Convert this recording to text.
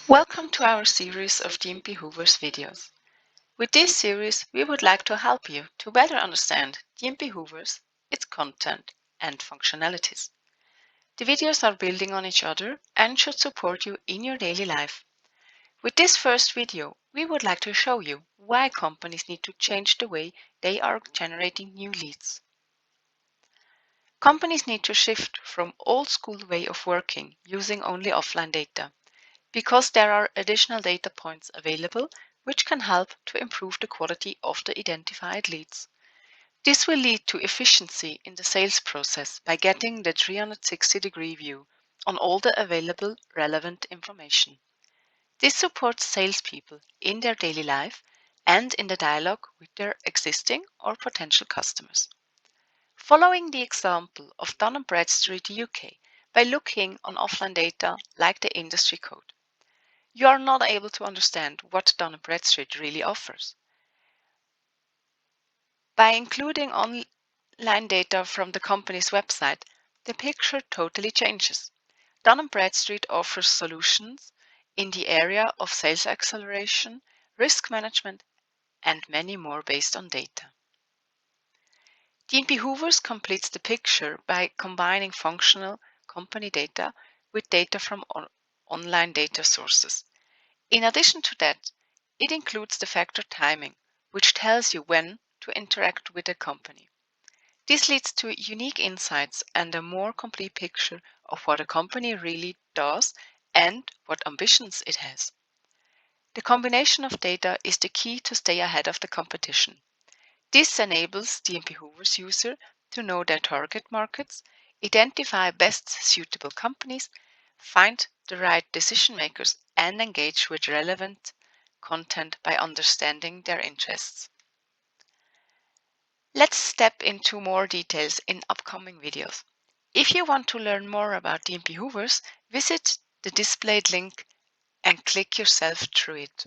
Welcome to our series of D&B Hoovers videos. With this series, we would like to help you to better understand D&B Hoovers, its content, and functionalities. The videos are building on each other and should support you in your daily life. With this first video, we would like to show you why companies need to change the way they are generating new leads. Companies need to shift from old school way of working using only offline data, because there are additional data points available which can help to improve the quality of the identified leads. This will lead to efficiency in the sales process by getting the 360-degree view on all the available relevant information. This supports salespeople in their daily life and in the dialogue with their existing or potential customers. Following the example of Dun& Bradstreet UK by looking on offline data like the industry code, you are not able to understand what Dun & Bradstreet really offers. By including online data from the company's website, the picture totally changes. Dun & Bradstreet offers solutions in the area of sales acceleration, risk management, and many more based on data. D&B Hoovers completes the picture by combining functional company data with data from online data sources. In addition to that, it includes the factor timing, which tells you when to interact with a company. This leads to unique insights and a more complete picture of what a company really does and what ambitions it has. The combination of data is the key to stay ahead of the competition. This enables D&B Hoovers user to know their target markets, identify best suitable companies, find the right decision makers, and engage with relevant content by understanding their interests. Let's step into more details in upcoming videos. If you want to learn more about D&B Hoovers, visit the displayed link and click yourself through it.